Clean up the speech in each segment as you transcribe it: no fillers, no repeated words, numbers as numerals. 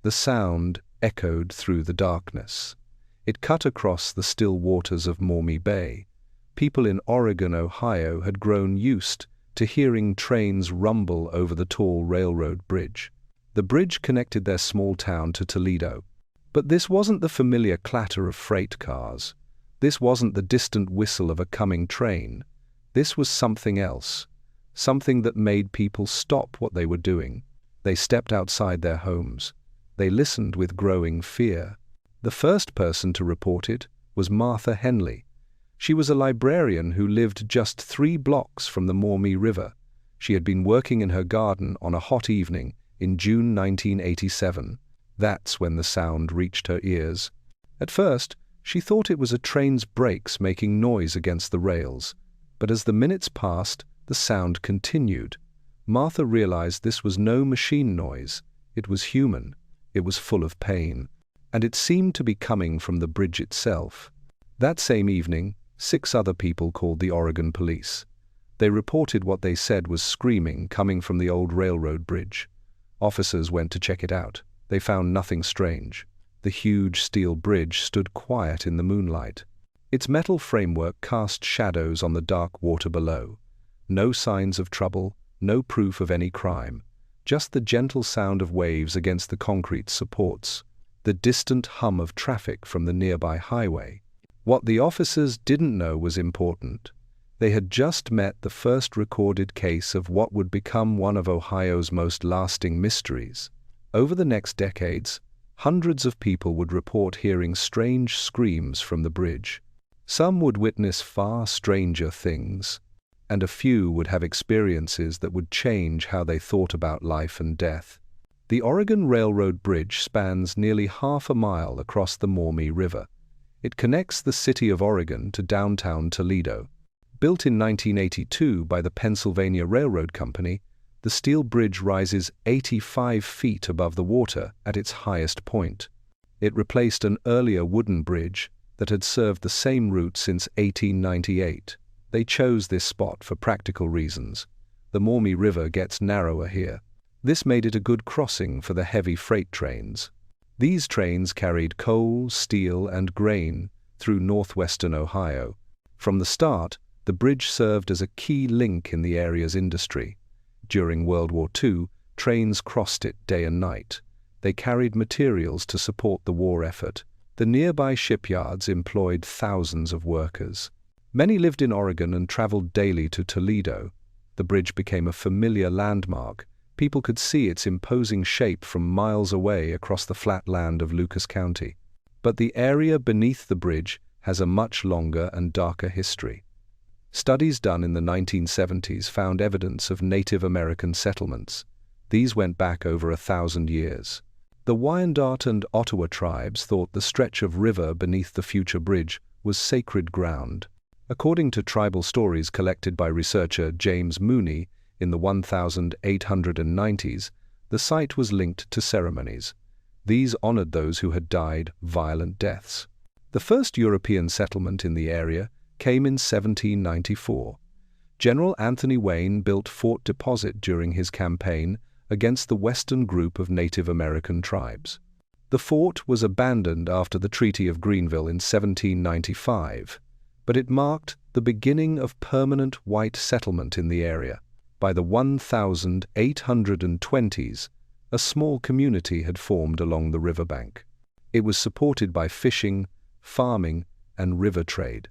The sound echoed through the darkness. It cut across the still waters of Maumee Bay. People in Oregon, Ohio had grown used to hearing trains rumble over the tall railroad bridge. The bridge connected their small town to Toledo. But this wasn't the familiar clatter of freight cars. This wasn't the distant whistle of a coming train. This was something else, something that made people stop what they were doing. They stepped outside their homes. They listened with growing fear. The first person to report it was Martha Henley. She was a librarian who lived just 3 blocks from the Maumee River. She had been working in her garden on a hot evening in June 1987. That's when the sound reached her ears. At first, she thought it was a train's brakes making noise against the rails. But as the minutes passed, the sound continued. Martha realized this was no machine noise. It was human. It was full of pain. And it seemed to be coming from the bridge itself. That same evening, 6 other people called the Oregon police. They reported what they said was screaming coming from the old railroad bridge. Officers went to check it out. They found nothing strange. The huge steel bridge stood quiet in the moonlight. Its metal framework cast shadows on the dark water below. No signs of trouble, no proof of any crime. Just the gentle sound of waves against the concrete supports. The distant hum of traffic from the nearby highway. What the officers didn't know was important. They had just met the first recorded case of what would become one of Ohio's most lasting mysteries. Over the next decades, hundreds of people would report hearing strange screams from the bridge. Some would witness far stranger things, and a few would have experiences that would change how they thought about life and death. The Oregon Railroad Bridge spans nearly half a mile across the Maumee River. It connects the city of Oregon to downtown Toledo. Built in 1982 by the Pennsylvania Railroad Company, the steel bridge rises 85 feet above the water at its highest point. It replaced an earlier wooden bridge that had served the same route since 1898. They chose this spot for practical reasons. The Maumee River gets narrower here. This made it a good crossing for the heavy freight trains. These trains carried coal, steel, and grain through northwestern Ohio. From the start, the bridge served as a key link in the area's industry. During World War II, trains crossed it day and night. They carried materials to support the war effort. The nearby shipyards employed thousands of workers. Many lived in Oregon and traveled daily to Toledo. The bridge became a familiar landmark. People could see its imposing shape from miles away across the flat land of Lucas County. But the area beneath the bridge has a much longer and darker history. Studies done in the 1970s found evidence of Native American settlements. These went back over 1,000 years. The Wyandot and Ottawa tribes thought the stretch of river beneath the future bridge was sacred ground. According to tribal stories collected by researcher James Mooney in the 1890s, the site was linked to ceremonies. These honored those who had died violent deaths. The first European settlement in the area came in 1794. General Anthony Wayne built Fort Deposit during his campaign against the western group of Native American tribes. The fort was abandoned after the Treaty of Greenville in 1795, but it marked the beginning of permanent white settlement in the area. By the 1820s, a small community had formed along the riverbank. It was supported by fishing, farming, and river trade.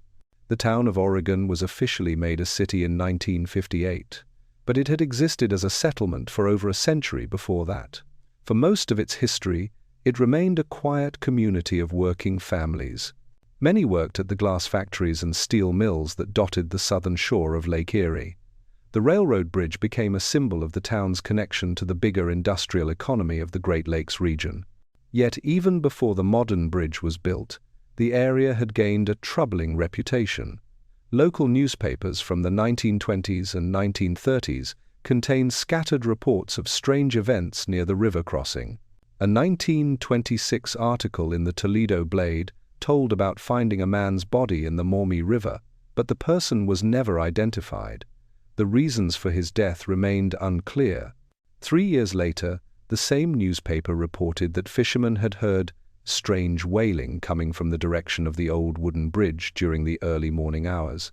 The town of Oregon was officially made a city in 1958, but it had existed as a settlement for over a century before that. For most of its history, it remained a quiet community of working families. Many worked at the glass factories and steel mills that dotted the southern shore of Lake Erie. The railroad bridge became a symbol of the town's connection to the bigger industrial economy of the Great Lakes region. Yet even before the modern bridge was built, the area had gained a troubling reputation. Local newspapers from the 1920s and 1930s contained scattered reports of strange events near the river crossing. A 1926 article in the Toledo Blade told about finding a man's body in the Maumee River, but the person was never identified. The reasons for his death remained unclear. 3 years later, the The same newspaper reported that fishermen had heard strange wailing coming from the direction of the old wooden bridge during the early morning hours.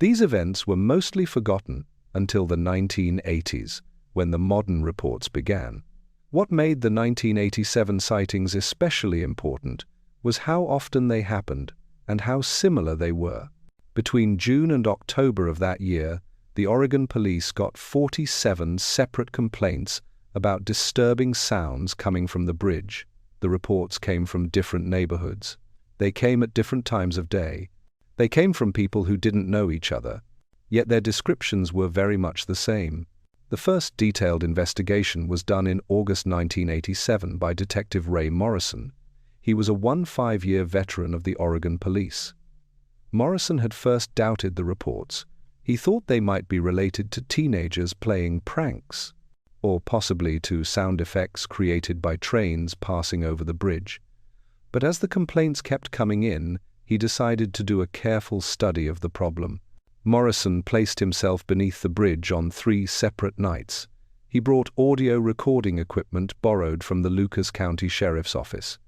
These events were mostly forgotten until the 1980s, when the modern reports began. What made the 1987 sightings especially important was how often they happened and how similar they were. Between June and October of that year, the Oregon police got 47 separate complaints about disturbing sounds coming from the bridge. The reports came from different neighborhoods. They came at different times of day. They came from people who didn't know each other, yet their descriptions were very much the same. The first detailed investigation was done in August 1987 by Detective Ray Morrison. He was a 15-year veteran of the Oregon police. Morrison had first doubted the reports. He thought they might be related to teenagers playing pranks, or possibly to sound effects created by trains passing over the bridge. But as the complaints kept coming in, he decided to do a careful study of the problem. Morrison placed himself beneath the bridge on 3 separate nights. He brought audio recording equipment borrowed from the Lucas County Sheriff's Office.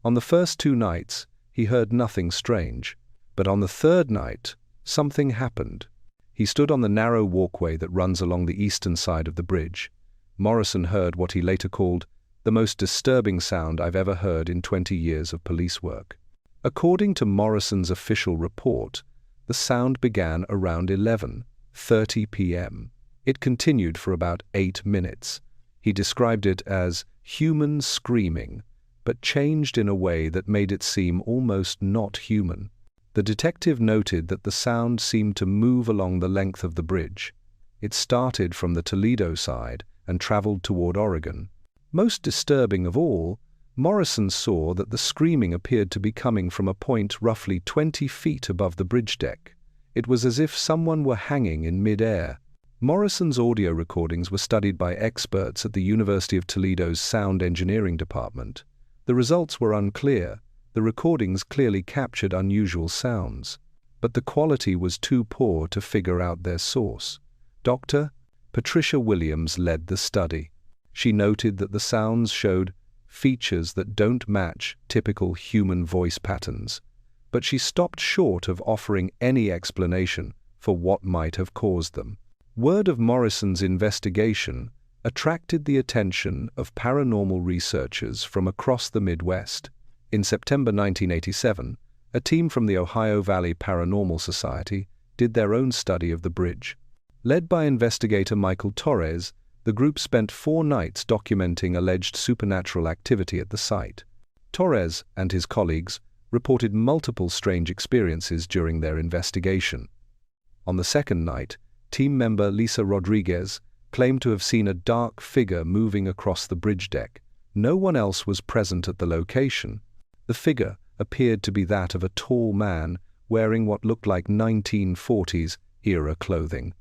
On the first 2 nights, he heard nothing strange, but on the 3rd night, something happened. He stood on the narrow walkway that runs along the eastern side of the bridge. Morrison heard what he later called the most disturbing sound I've ever heard in 20 years of police work. According to Morrison's official report, the sound began around 11:30 p.m. It continued for about 8 minutes. He described it as human screaming, but changed in a way that made it seem almost not human. The detective noted that the sound seemed to move along the length of the bridge. It started from the Toledo side and traveled toward Oregon. Most disturbing of all, Morrison saw that the screaming appeared to be coming from a point roughly 20 feet above the bridge deck. It was as if someone were hanging in mid-air. Morrison's audio recordings were studied by experts at the University of Toledo's Sound Engineering Department. The results were unclear. The recordings clearly captured unusual sounds, but the quality was too poor to figure out their source. Dr. Patricia Williams led the study. She noted that the sounds showed features that don't match typical human voice patterns, but she stopped short of offering any explanation for what might have caused them. Word of Morrison's investigation attracted the attention of paranormal researchers from across the Midwest. In September 1987, a team from the Ohio Valley Paranormal Society did their own study of the bridge. Led by investigator Michael Torres, the group spent 4 nights documenting alleged supernatural activity at the site. Torres and his colleagues reported multiple strange experiences during their investigation. On the 2nd night, team member Lisa Rodriguez claimed to have seen a dark figure moving across the bridge deck. No one else was present at the location. The figure appeared to be that of a tall man wearing what looked like 1940s-era clothing.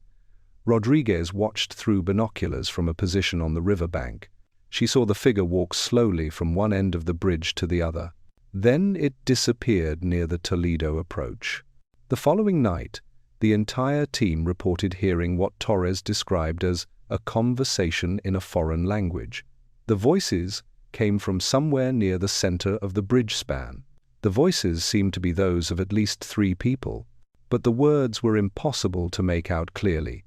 Rodriguez watched through binoculars from a position on the riverbank. She saw the figure walk slowly from one end of the bridge to the other. Then it disappeared near the Toledo approach. The following night, the entire team reported hearing what Torres described as a conversation in a foreign language. The voices came from somewhere near the center of the bridge span. The voices seemed to be those of at least 3 people, but the words were impossible to make out clearly.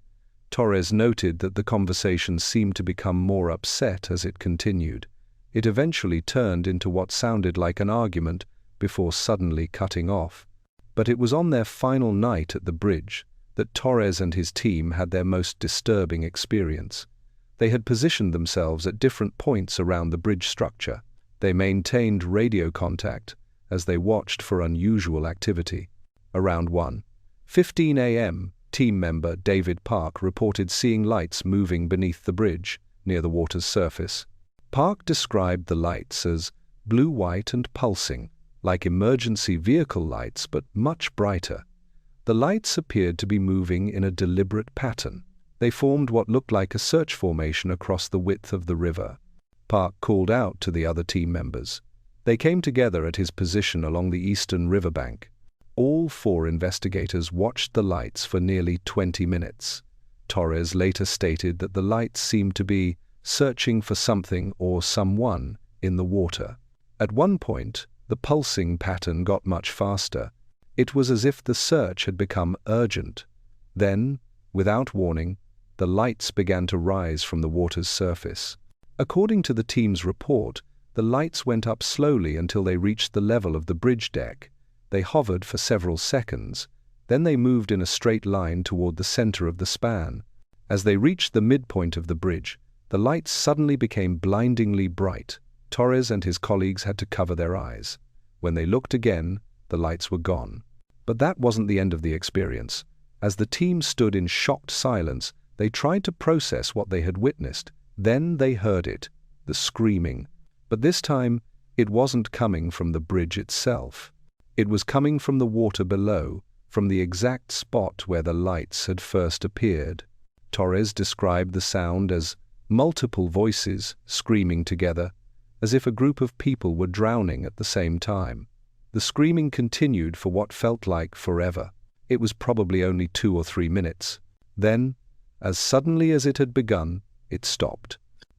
Torres noted that the conversation seemed to become more upset as it continued. It eventually turned into what sounded like an argument before suddenly cutting off. But it was on their final night at the bridge that Torres and his team had their most disturbing experience. They had positioned themselves at different points around the bridge structure. They maintained radio contact as they watched for unusual activity. Around 1:15 a.m., team member David Park reported seeing lights moving beneath the bridge near the water's surface. Park described the lights as blue-white and pulsing, like emergency vehicle lights but much brighter. The lights appeared to be moving in a deliberate pattern. They formed what looked like a search formation across the width of the river. Park called out to the other team members. They came together at his position along the eastern riverbank. All 4 investigators watched the lights for nearly 20 minutes. Torres later stated that the lights seemed to be searching for something or someone in the water. At one point, the pulsing pattern got much faster. It was as if the search had become urgent. Then, without warning, the lights began to rise from the water's surface. According to the team's report, the lights went up slowly until they reached the level of the bridge deck. They hovered for several seconds. Then they moved in a straight line toward the center of the span. As they reached the midpoint of the bridge, the lights suddenly became blindingly bright. Torres and his colleagues had to cover their eyes. When they looked again, the lights were gone. But that wasn't the end of the experience. As the team stood in shocked silence, they tried to process what they had witnessed. Then they heard it, the screaming. But this time, it wasn't coming from the bridge itself. It was coming from the water below, from the exact spot where the lights had first appeared. Torres described the sound as multiple voices screaming together, as if a group of people were drowning at the same time. The screaming continued for what felt like forever. It was probably only 2 or 3 minutes. Then, as suddenly as it had begun, it stopped.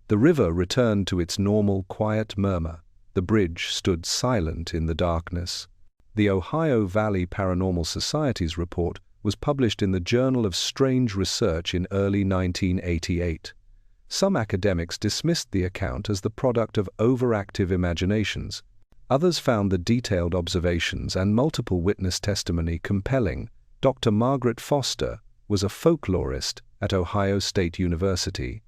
The river returned to its normal, quiet murmur. The bridge stood silent in the darkness. The Ohio Valley Paranormal Society's report was published in the Journal of Strange Research in early 1988. Some academics dismissed the account as the product of overactive imaginations. Others found the detailed observations and multiple witness testimony compelling. Dr. Margaret Foster was a folklorist at Ohio State University.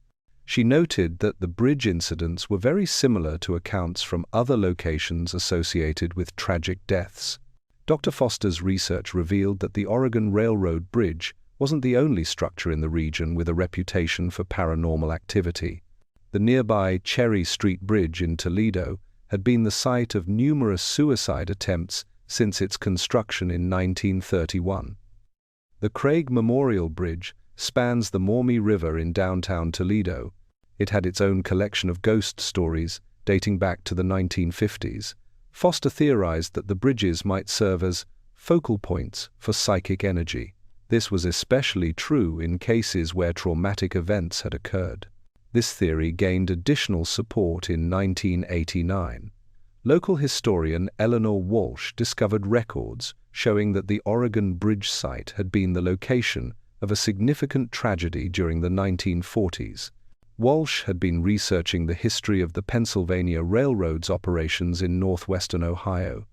She noted that the bridge incidents were very similar to accounts from other locations associated with tragic deaths. Dr. Foster's research revealed that the Oregon Railroad Bridge wasn't the only structure in the region with a reputation for paranormal activity. The nearby Cherry Street Bridge in Toledo had been the site of numerous suicide attempts since its construction in 1931. The Craig Memorial Bridge spans the Maumee River in downtown Toledo. It had its own collection of ghost stories dating back to the 1950s. Foster theorized that the bridges might serve as focal points for psychic energy. This was especially true in cases where traumatic events had occurred. This theory gained additional support in 1989. Local historian Eleanor Walsh discovered records showing that the Oregon Bridge site had been the location of a significant tragedy during the 1940s. Walsh had been researching the history of the Pennsylvania Railroad's operations in northwestern Ohio.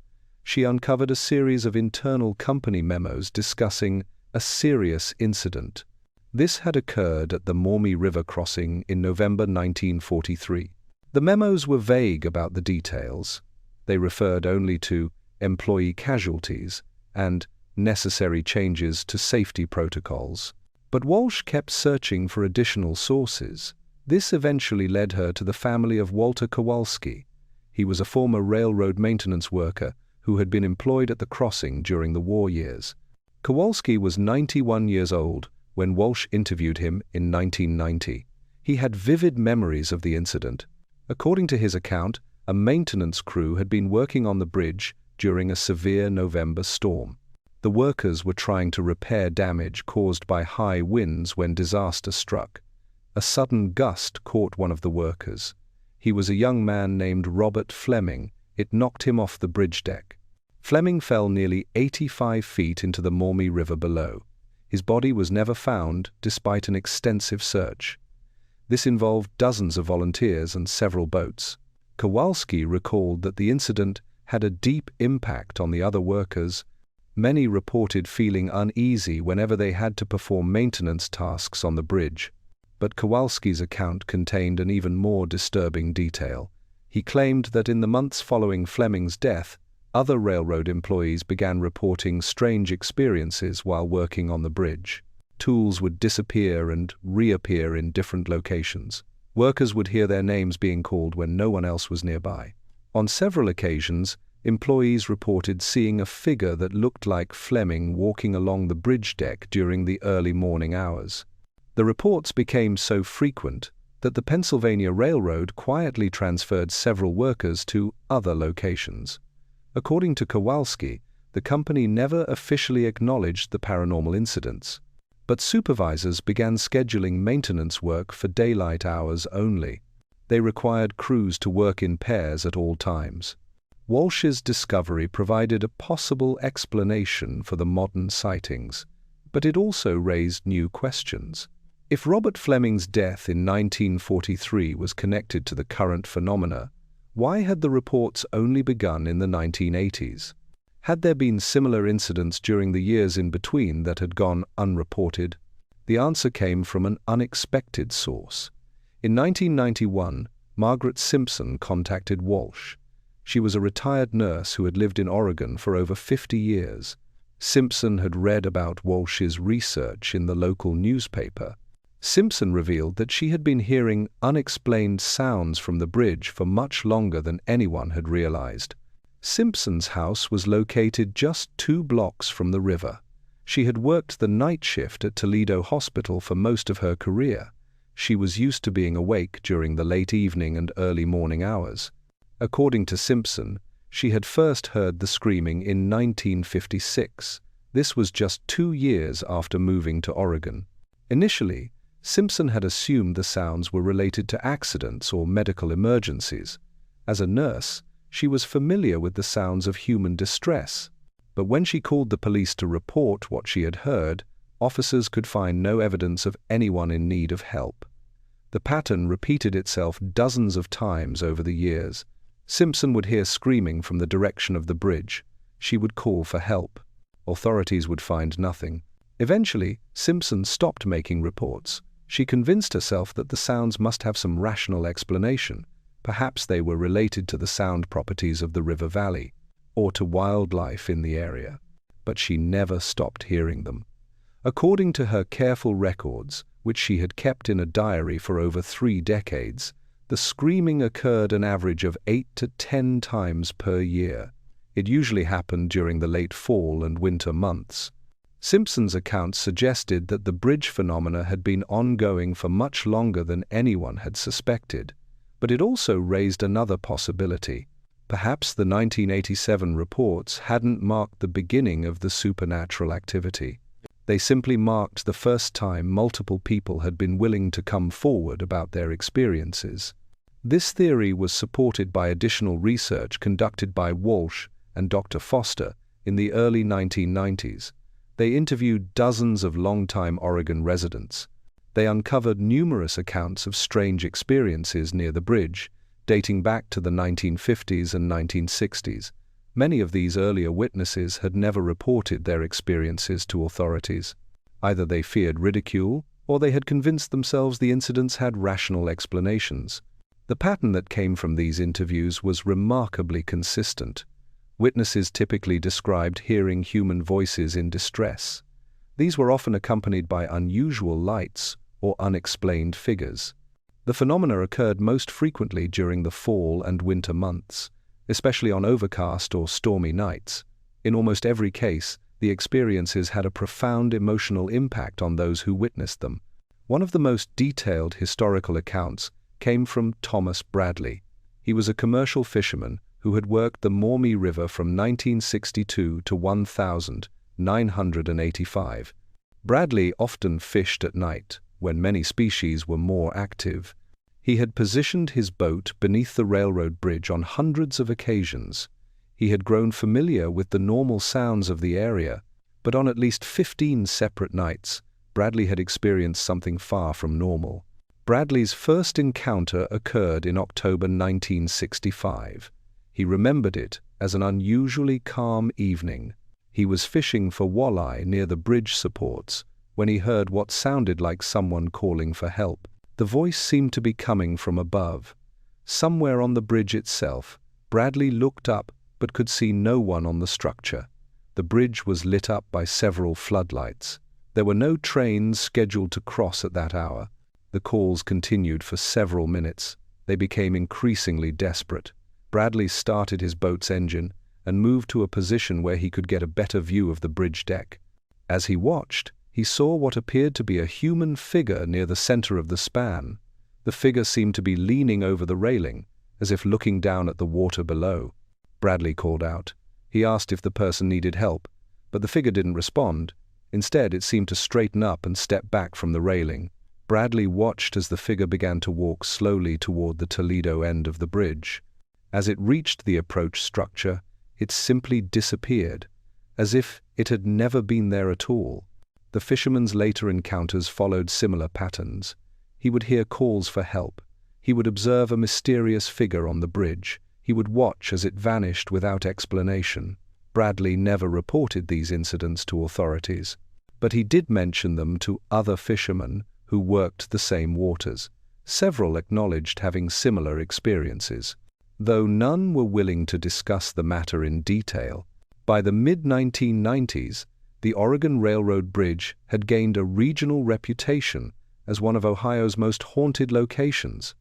She uncovered a series of internal company memos discussing a serious incident. This had occurred at the Maumee River crossing in November 1943. The memos were vague about the details. They referred only to employee casualties and necessary changes to safety protocols. But Walsh kept searching for additional sources. This eventually led her to the family of Walter Kowalski. He was a former railroad maintenance worker who had been employed at the crossing during the war years. Kowalski was 91 years old when Walsh interviewed him in 1990. He had vivid memories of the incident. According to his account, a maintenance crew had been working on the bridge during a severe November storm. The workers were trying to repair damage caused by high winds when disaster struck. A sudden gust caught one of the workers. He was a young man named Robert Fleming. It knocked him off the bridge deck. Fleming fell nearly 85 feet into the Maumee River below. His body was never found despite an extensive search. This involved dozens of volunteers and several boats. Kowalski recalled that the incident had a deep impact on the other workers. Many reported feeling uneasy whenever they had to perform maintenance tasks on the bridge. But Kowalski's account contained an even more disturbing detail. He claimed that in the months following Fleming's death, other railroad employees began reporting strange experiences while working on the bridge. Tools would disappear and reappear in different locations. Workers would hear their names being called when no one else was nearby. On several occasions, employees reported seeing a figure that looked like Fleming walking along the bridge deck during the early morning hours. The reports became so frequent that the Pennsylvania Railroad quietly transferred several workers to other locations. According to Kowalski, the company never officially acknowledged the paranormal incidents. But supervisors began scheduling maintenance work for daylight hours only. They required crews to work in pairs at all times. Walsh's discovery provided a possible explanation for the modern sightings, but it also raised new questions. If Robert Fleming's death in 1943 was connected to the current phenomena, why had the reports only begun in the 1980s? Had there been similar incidents during the years in between that had gone unreported? The answer came from an unexpected source. In 1991, Margaret Simpson contacted Walsh. She was a retired nurse who had lived in Oregon for over 50 years. Simpson had read about Walsh's research in the local newspaper. Simpson revealed that she had been hearing unexplained sounds from the bridge for much longer than anyone had realized. Simpson's house was located just 2 blocks from the river. She had worked the night shift at Toledo Hospital for most of her career. She was used to being awake during the late evening and early morning hours. According to Simpson, she had first heard the screaming in 1956. This was just 2 years after moving to Oregon. Initially, Simpson had assumed the sounds were related to accidents or medical emergencies. As a nurse, she was familiar with the sounds of human distress. But when she called the police to report what she had heard, officers could find no evidence of anyone in need of help. The pattern repeated itself dozens of times over the years. Simpson would hear screaming from the direction of the bridge. She would call for help. Authorities would find nothing. Eventually, Simpson stopped making reports. She convinced herself that the sounds must have some rational explanation. Perhaps they were related to the sound properties of the river valley, or to wildlife in the area. But she never stopped hearing them. According to her careful records, which she had kept in a diary for over 3 decades, the screaming occurred an average of 8 to 10 times per year. It usually happened during the late fall and winter months. Simpson's account suggested that the bridge phenomena had been ongoing for much longer than anyone had suspected. But it also raised another possibility. Perhaps the 1987 reports hadn't marked the beginning of the supernatural activity. They simply marked the first time multiple people had been willing to come forward about their experiences. This theory was supported by additional research conducted by Walsh and Dr. Foster in the early 1990s. They interviewed dozens of longtime Oregon residents. They uncovered numerous accounts of strange experiences near the bridge, dating back to the 1950s and 1960s. Many of these earlier witnesses had never reported their experiences to authorities. Either they feared ridicule, or they had convinced themselves the incidents had rational explanations. The pattern that came from these interviews was remarkably consistent. Witnesses typically described hearing human voices in distress. These were often accompanied by unusual lights or unexplained figures. The phenomena occurred most frequently during the fall and winter months, especially on overcast or stormy nights. In almost every case, the experiences had a profound emotional impact on those who witnessed them. One of the most detailed historical accounts came from Thomas Bradley. He was a commercial fisherman who had worked the Maumee River from 1962 to 1985. Bradley often fished at night, when many species were more active. He had positioned his boat beneath the railroad bridge on hundreds of occasions. He had grown familiar with the normal sounds of the area, but on at least 15 separate nights, Bradley had experienced something far from normal. Bradley's first encounter occurred in October 1965. He remembered it as an unusually calm evening. He was fishing for walleye near the bridge supports when he heard what sounded like someone calling for help. The voice seemed to be coming from above. Somewhere on the bridge itself, Bradley looked up but could see no one on the structure. The bridge was lit up by several floodlights. There were no trains scheduled to cross at that hour. The calls continued for several minutes. They became increasingly desperate. Bradley started his boat's engine and moved to a position where he could get a better view of the bridge deck. As he watched, he saw what appeared to be a human figure near the center of the span. The figure seemed to be leaning over the railing, as if looking down at the water below. Bradley called out. He asked if the person needed help, but the figure didn't respond. Instead, it seemed to straighten up and step back from the railing. Bradley watched as the figure began to walk slowly toward the Toledo end of the bridge. As it reached the approach structure, it simply disappeared, as if it had never been there at all. The fisherman's later encounters followed similar patterns. He would hear calls for help. He would observe a mysterious figure on the bridge. He would watch as it vanished without explanation. Bradley never reported these incidents to authorities, but he did mention them to other fishermen who worked the same waters. Several acknowledged having similar experiences, though none were willing to discuss the matter in detail. By the mid-1990s, the Oregon Railroad Bridge had gained a regional reputation as one of Ohio's most haunted locations.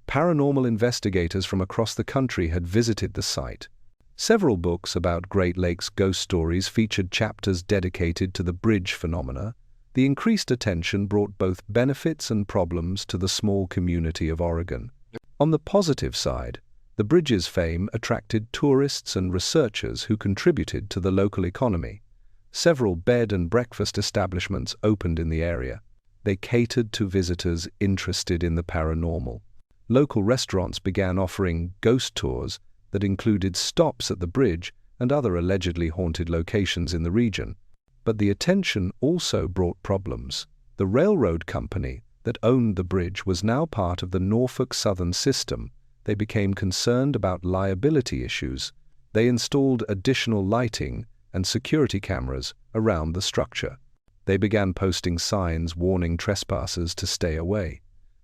Paranormal investigators from across the country had visited the site. Several books about Great Lakes ghost stories featured chapters dedicated to the bridge phenomena. The increased attention brought both benefits and problems to the small community of Oregon. On the positive side, the bridge's fame attracted tourists and researchers who contributed to the local economy. Several bed and breakfast establishments opened in the area. They catered to visitors interested in the paranormal. Local restaurants began offering ghost tours that included stops at the bridge and other allegedly haunted locations in the region. But the attention also brought problems. The railroad company that owned the bridge was now part of the Norfolk Southern system. They became concerned about liability issues. They installed additional lighting and security cameras around the structure. They began posting signs warning trespassers to stay away.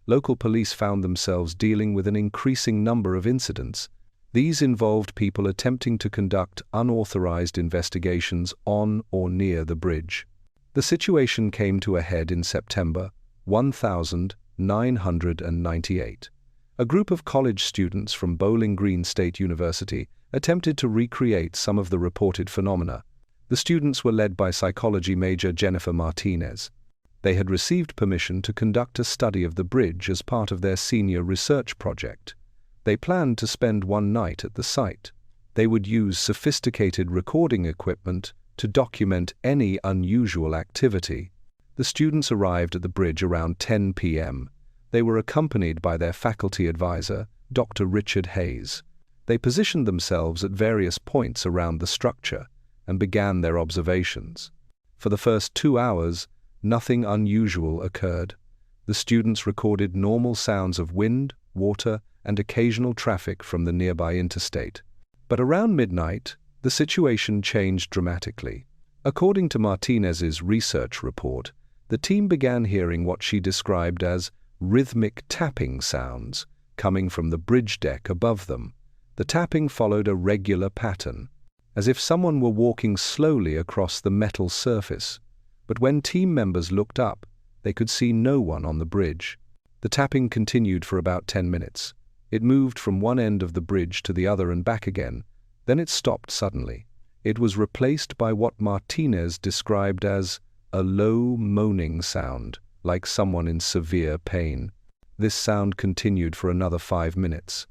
Local police found themselves dealing with an increasing number of incidents. These involved people attempting to conduct unauthorized investigations on or near the bridge. The situation came to a head in September 1998. A group of college students from Bowling Green State University attempted to recreate some of the reported phenomena. The students were led by psychology major Jennifer Martinez. They had received permission to conduct a study of the bridge as part of their senior research project. They planned to spend one night at the site. They would use sophisticated recording equipment to document any unusual activity. The students arrived at the bridge around 10 p.m. They were accompanied by their faculty advisor, Dr. Richard Hayes. They positioned themselves at various points around the structure and began their observations. For the first 2 hours, nothing unusual occurred. The students recorded normal sounds of wind, water, and occasional traffic from the nearby interstate. But around midnight, the situation changed dramatically. According to Martinez's research report, the team began hearing what she described as rhythmic tapping sounds coming from the bridge deck above them. The tapping followed a regular pattern, as if someone were walking slowly across the metal surface. But when team members looked up, they could see no one on the bridge. The tapping continued for about 10 minutes. It moved from one end of the bridge to the other and back again. Then it stopped suddenly. It was replaced by what Martinez described as a low moaning sound, like someone in severe pain. This sound continued for another 5 minutes.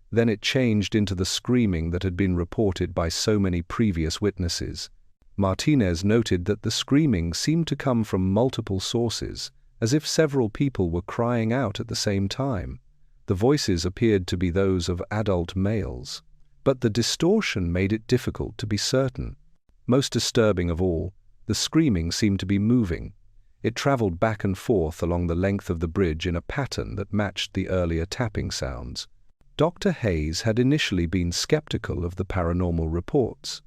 Then it changed into the screaming that had been reported by so many previous witnesses. Martinez noted that the screaming seemed to come from multiple sources, as if several people were crying out at the same time. The voices appeared to be those of adult males, but the distortion made it difficult to be certain. Most disturbing of all, the screaming seemed to be moving. It traveled back and forth along the length of the bridge in a pattern that matched the earlier tapping sounds. Dr. Hayes had initially been skeptical of the paranormal reports,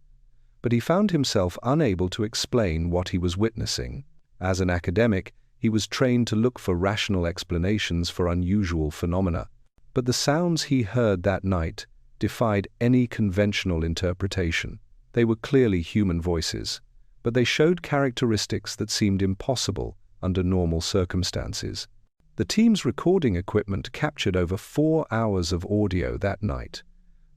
but he found himself unable to explain what he was witnessing. As an academic, he was trained to look for rational explanations for unusual phenomena, but the sounds he heard that night defied any conventional interpretation. They were clearly human voices, but they showed characteristics that seemed impossible under normal circumstances. The team's recording equipment captured over 4 hours of audio that night.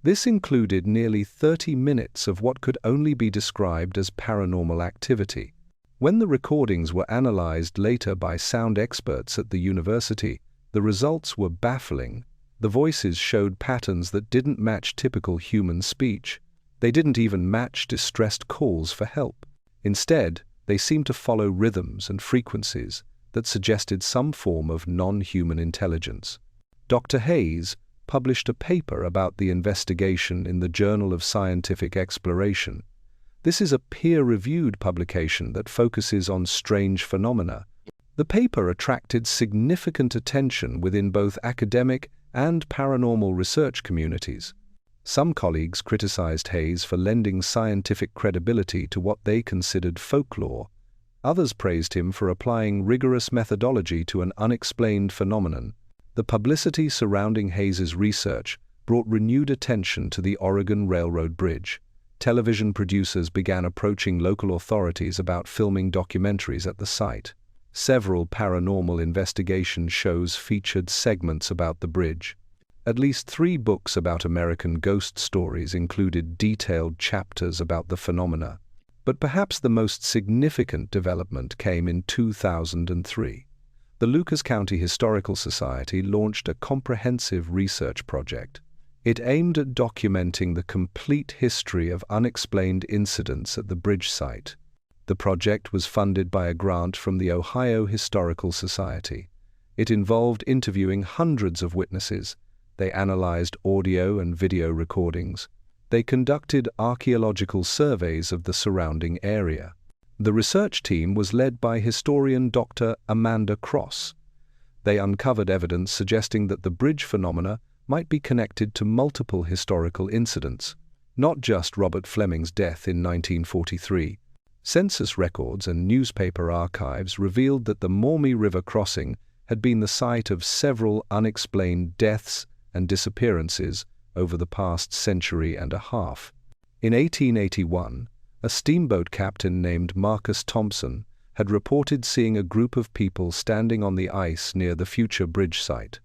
This included nearly 30 minutes of what could only be described as paranormal activity. When the recordings were analyzed later by sound experts at the university, the results were baffling. The voices showed patterns that didn't match typical human speech. They didn't even match distressed calls for help. Instead, They seemed to follow rhythms and frequencies that suggested some form of non-human intelligence. Dr. Hayes published a paper about the investigation in the Journal of Scientific Exploration. This is a peer-reviewed publication that focuses on strange phenomena. The paper attracted significant attention within both academic and paranormal research communities. Some colleagues criticized Hayes for lending scientific credibility to what they considered folklore. Others praised him for applying rigorous methodology to an unexplained phenomenon. The publicity surrounding Hayes's research brought renewed attention to the Oregon Railroad Bridge. Television producers began approaching local authorities about filming documentaries at the site. Several paranormal investigation shows featured segments about the bridge. At least 3 books about American ghost stories included detailed chapters about the phenomena. But perhaps the most significant development came in 2003. The Lucas County Historical Society launched a comprehensive research project. It aimed at documenting the complete history of unexplained incidents at the bridge site. The project was funded by a grant from the Ohio Historical Society. It involved interviewing hundreds of witnesses. They analyzed audio and video recordings. They conducted archaeological surveys of the surrounding area. The research team was led by historian Dr. Amanda Cross. They uncovered evidence suggesting that the bridge phenomena might be connected to multiple historical incidents, not just Robert Fleming's death in 1943. Census records and newspaper archives revealed that the Maumee River crossing had been the site of several unexplained deaths and disappearances over the past century and a half. In 1881, a steamboat captain named Marcus Thompson had reported seeing a group of people standing on the ice near the future bridge site.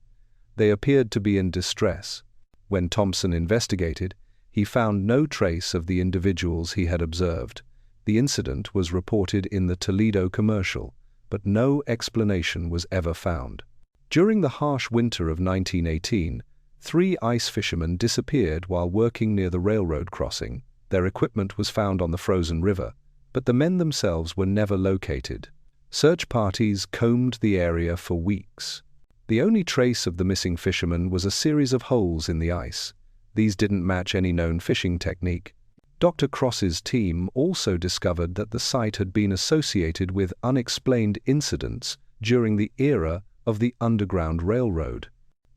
They appeared to be in distress. When Thompson investigated, he found no trace of the individuals he had observed. The incident was reported in the Toledo Commercial, but no explanation was ever found. During the harsh winter of 1918, 3 ice fishermen disappeared while working near the railroad crossing. Their equipment was found on the frozen river, but the men themselves were never located. Search parties combed the area for weeks. The only trace of the missing fishermen was a series of holes in the ice. These didn't match any known fishing technique. Dr. Cross's team also discovered that the site had been associated with unexplained incidents during the era of the Underground Railroad.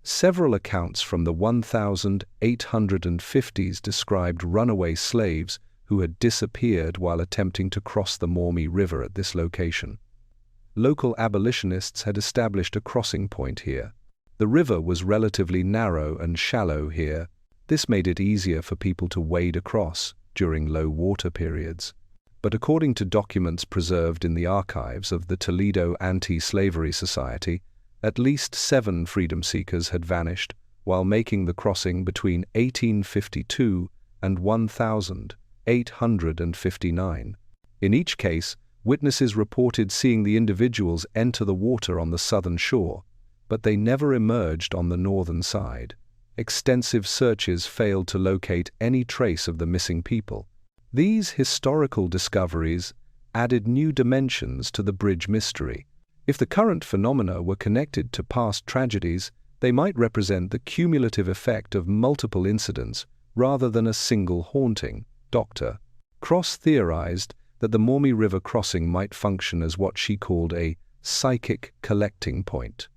Several accounts from the 1850s described runaway slaves who had disappeared while attempting to cross the Maumee River at this location. Local abolitionists had established a crossing point here. The river was relatively narrow and shallow here. This made it easier for people to wade across during low water periods. But according to documents preserved in the archives of the Toledo Anti-Slavery Society, at least 7 freedom seekers had vanished while making the crossing between 1852 and 1859. In each case, witnesses reported seeing the individuals enter the water on the southern shore, but they never emerged on the northern side. Extensive searches failed to locate any trace of the missing people. These historical discoveries added new dimensions to the bridge mystery. If the current phenomena were connected to past tragedies, they might represent the cumulative effect of multiple incidents rather than a single haunting. Dr. Cross theorized that the Maumee River crossing might function as what she called a psychic collecting point.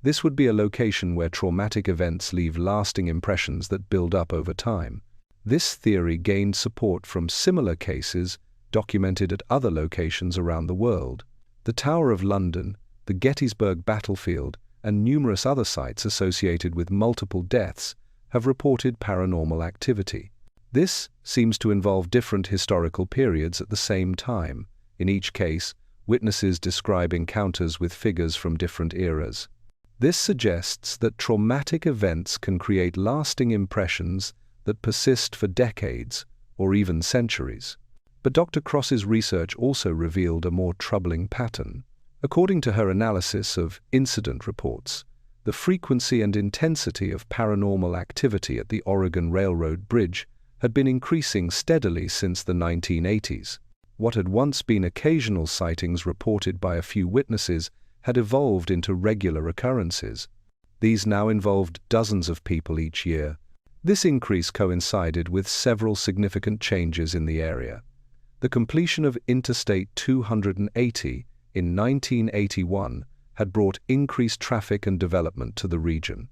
This would be a location where traumatic events leave lasting impressions that build up over time. This theory gained support from similar cases documented at other locations around the world. The Tower of London, the Gettysburg battlefield, and numerous other sites associated with multiple deaths have reported paranormal activity. This seems to involve different historical periods at the same time. In each case, witnesses describe encounters with figures from different eras. This suggests that traumatic events can create lasting impressions that persist for decades or even centuries. But Dr. Cross's research also revealed a more troubling pattern. According to her analysis of incident reports, the frequency and intensity of paranormal activity at the Oregon Railroad Bridge had been increasing steadily since the 1980s. What had once been occasional sightings reported by a few witnesses had evolved into regular occurrences. These now involved dozens of people each year. This increase coincided with several significant changes in the area. The completion of Interstate 280 in 1981 had brought increased traffic and development to the region.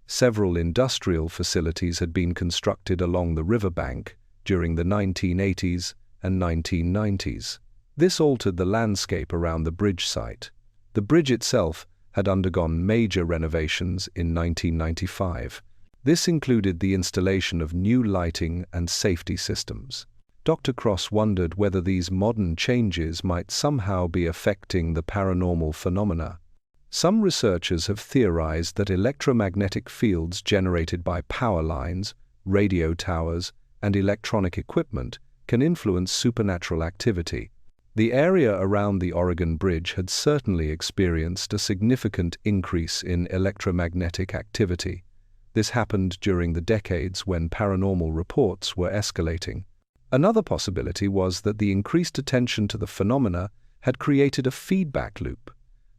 Several industrial facilities had been constructed along the riverbank during the 1980s and 1990s. This altered the landscape around the bridge site. The bridge itself had undergone major renovations in 1995. This included the installation of new lighting and safety systems. Dr. Cross wondered whether these modern changes might somehow be affecting the paranormal phenomena. Some researchers have theorized that electromagnetic fields generated by power lines, radio towers, and electronic equipment can influence supernatural activity. The area around the Oregon Bridge had certainly experienced a significant increase in electromagnetic activity. This happened during the decades when paranormal reports were escalating. Another possibility was that the increased attention to the phenomena had created a feedback loop.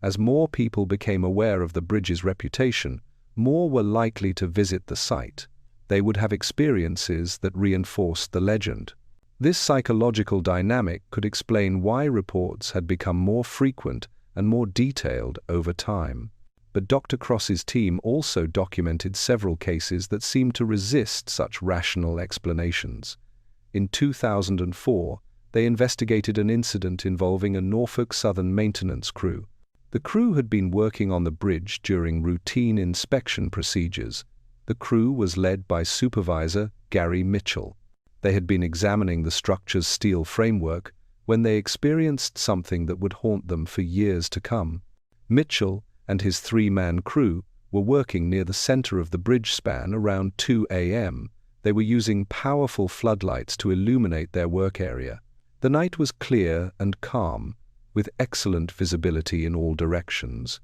As more people became aware of the bridge's reputation, more were likely to visit the site. They would have experiences that reinforced the legend. This psychological dynamic could explain why reports had become more frequent and more detailed over time. But Dr. Cross's team also documented several cases that seemed to resist such rational explanations. In 2004, they investigated an incident involving a Norfolk Southern maintenance crew. The crew had been working on the bridge during routine inspection procedures. The crew was led by Supervisor Gary Mitchell. They had been examining the structure's steel framework when they experienced something that would haunt them for years to come. Mitchell and his three-man crew were working near the center of the bridge span around 2 a.m. They were using powerful floodlights to illuminate their work area. The night was clear and calm, with excellent visibility in all directions.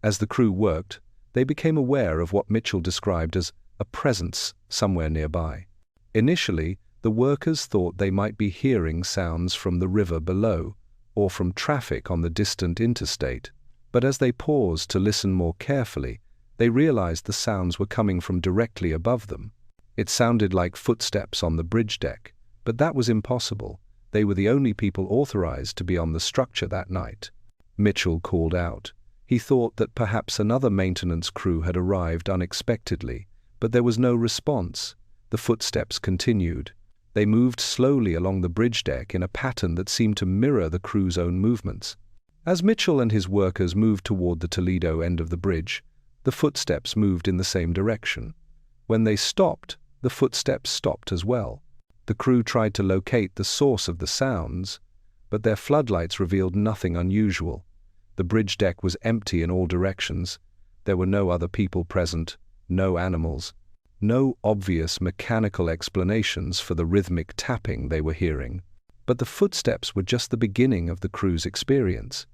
As the crew worked, they became aware of what Mitchell described as a presence somewhere nearby. Initially, the workers thought they might be hearing sounds from the river below or from traffic on the distant interstate. But as they paused to listen more carefully, they realized the sounds were coming from directly above them. It sounded like footsteps on the bridge deck, but that was impossible. They were the only people authorized to be on the structure that night. Mitchell called out. He thought that perhaps another maintenance crew had arrived unexpectedly, but there was no response. The footsteps continued. They moved slowly along the bridge deck in a pattern that seemed to mirror the crew's own movements. As Mitchell and his workers moved toward the Toledo end of the bridge, the footsteps moved in the same direction. When they stopped, the footsteps stopped as well. The crew tried to locate the source of the sounds, but their floodlights revealed nothing unusual. The bridge deck was empty in all directions. There were no other people present, no animals, no obvious mechanical explanations for the rhythmic tapping they were hearing. But the footsteps were just the beginning of the crew's experience.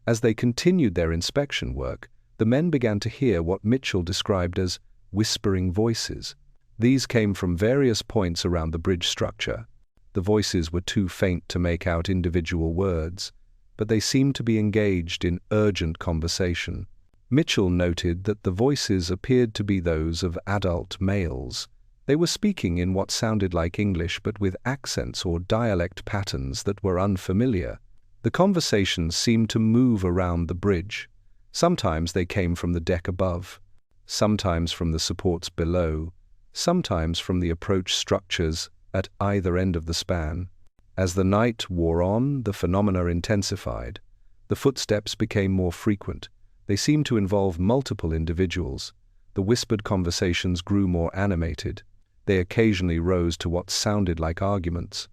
As they continued their inspection work, the men began to hear what Mitchell described as whispering voices. These came from various points around the bridge structure. The voices were too faint to make out individual words, but they seemed to be engaged in urgent conversation. Mitchell noted that the voices appeared to be those of adult males. They were speaking in what sounded like English but with accents or dialect patterns that were unfamiliar. The conversations seemed to move around the bridge. Sometimes they came from the deck above, sometimes from the supports below, sometimes from the approach structures at either end of the span. As the night wore on, the phenomena intensified. The footsteps became more frequent. They seemed to involve multiple individuals. The whispered conversations grew more animated. They occasionally rose to what sounded like arguments.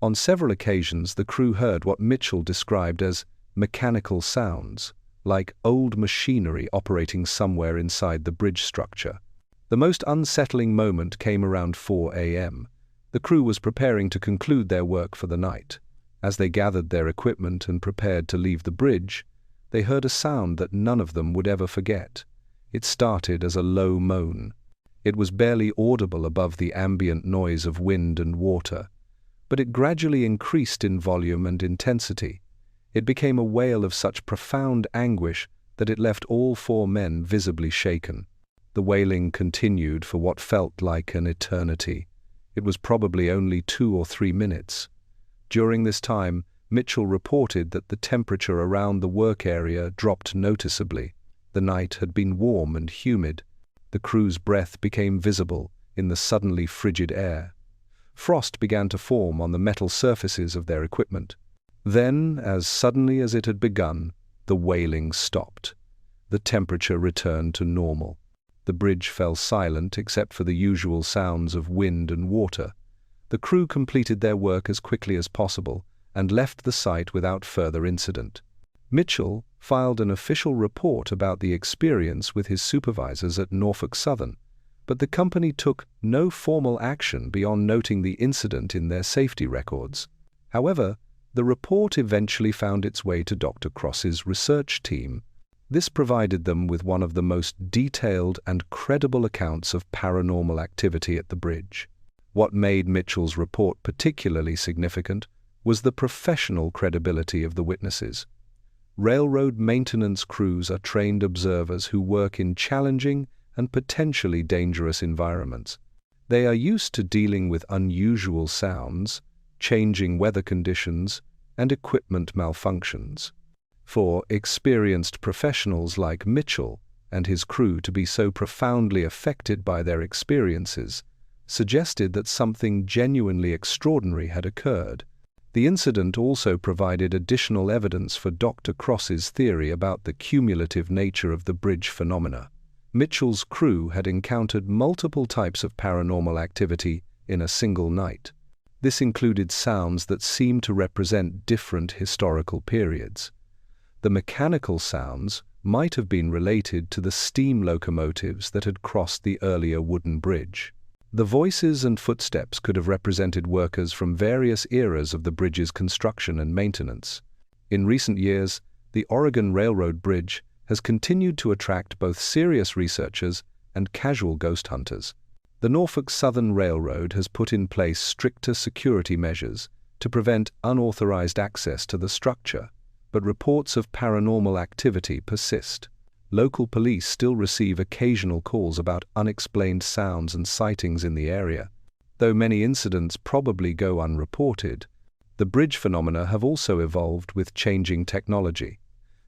On several occasions, the crew heard what Mitchell described as mechanical sounds, like old machinery operating somewhere inside the bridge structure. The most unsettling moment came around 4 a.m. The crew was preparing to conclude their work for the night. As they gathered their equipment and prepared to leave the bridge, they heard a sound that none of them would ever forget. It started as a low moan. It was barely audible above the ambient noise of wind and water. but it gradually increased in volume and intensity. It became a wail of such profound anguish that it left all four men visibly shaken. The wailing continued for what felt like an eternity. It was probably only 2 or 3 minutes. During this time, Mitchell reported that the temperature around the work area dropped noticeably. The night had been warm and humid. The crew's breath became visible in the suddenly frigid air. Frost began to form on the metal surfaces of their equipment. Then, as suddenly as it had begun, the wailing stopped. The temperature returned to normal. The bridge fell silent except for the usual sounds of wind and water. The crew completed their work as quickly as possible and left the site without further incident. Mitchell filed an official report about the experience with his supervisors at Norfolk Southern, but the company took no formal action beyond noting the incident in their safety records. However, the report eventually found its way to Dr. Cross's research team. This provided them with one of the most detailed and credible accounts of paranormal activity at the bridge. What made Mitchell's report particularly significant was the professional credibility of the witnesses. Railroad maintenance crews are trained observers who work in challenging and potentially dangerous environments. They are used to dealing with unusual sounds, changing weather conditions, and equipment malfunctions. For experienced professionals like Mitchell and his crew to be so profoundly affected by their experiences suggested that something genuinely extraordinary had occurred. The incident also provided additional evidence for Dr. Cross's theory about the cumulative nature of the bridge phenomena. Mitchell's crew had encountered multiple types of paranormal activity in a single night. This included sounds that seemed to represent different historical periods. The mechanical sounds might have been related to the steam locomotives that had crossed the earlier wooden bridge. The voices and footsteps could have represented workers from various eras of the bridge's construction and maintenance. In recent years, the Oregon Railroad Bridge has continued to attract both serious researchers and casual ghost hunters. The Norfolk Southern Railroad has put in place stricter security measures to prevent unauthorized access to the structure, but reports of paranormal activity persist. Local police still receive occasional calls about unexplained sounds and sightings in the area. Though many incidents probably go unreported, the bridge phenomena have also evolved with changing technology.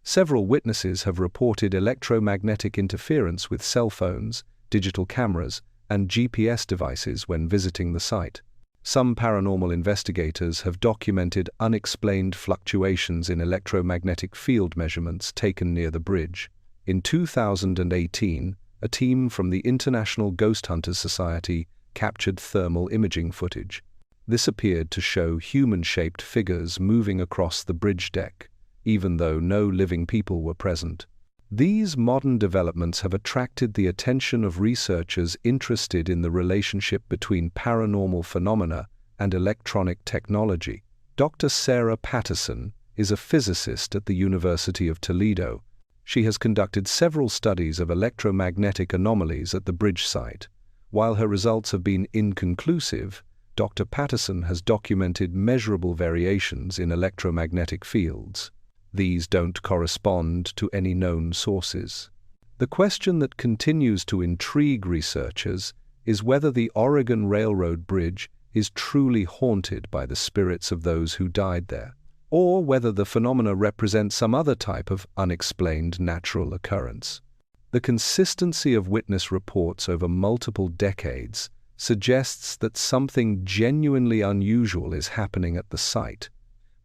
Several witnesses have reported electromagnetic interference with cell phones, digital cameras, and GPS devices when visiting the site. Some paranormal investigators have documented unexplained fluctuations in electromagnetic field measurements taken near the bridge. In 2018, a team from the International Ghost Hunters Society captured thermal imaging footage. This appeared to show human-shaped figures moving across the bridge deck, even though no living people were present. These modern developments have attracted the attention of researchers interested in the relationship between paranormal phenomena and electronic technology. Dr. Sarah Patterson is a physicist at the University of Toledo. She has conducted several studies of electromagnetic anomalies at the bridge site. While her results have been inconclusive, Dr. Patterson has documented measurable variations in electromagnetic fields. These don't correspond to any known sources. The question that continues to intrigue researchers is whether the Oregon Railroad Bridge is truly haunted by the spirits of those who died there, or whether the phenomena represent some other type of unexplained natural occurrence. The consistency of witness reports over multiple decades suggests that something genuinely unusual is happening at the site,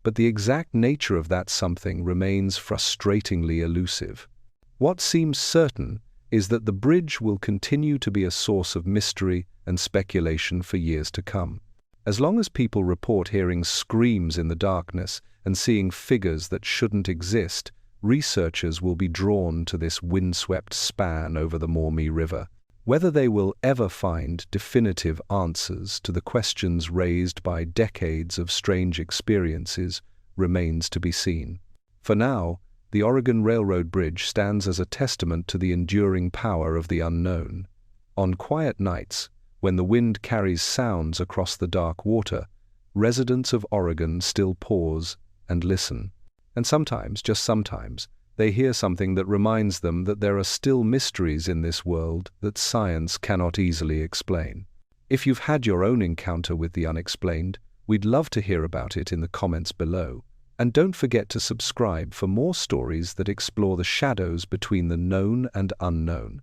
but the exact nature of that something remains frustratingly elusive. What seems certain is that the bridge will continue to be a source of mystery and speculation for years to come. As long as people report hearing screams in the darkness and seeing figures that shouldn't exist, researchers will be drawn to this windswept span over the Maumee River. Whether they will ever find definitive answers to the questions raised by decades of strange experiences remains to be seen. For now, the Oregon Railroad Bridge stands as a testament to the enduring power of the unknown. On quiet nights, when the wind carries sounds across the dark water, residents of Oregon still pause and listen. And sometimes, just sometimes, they hear something that reminds them that there are still mysteries in this world that science cannot easily explain. If you've had your own encounter with the unexplained, we'd love to hear about it in the comments below. And don't forget to subscribe for more stories that explore the shadows between the known and unknown.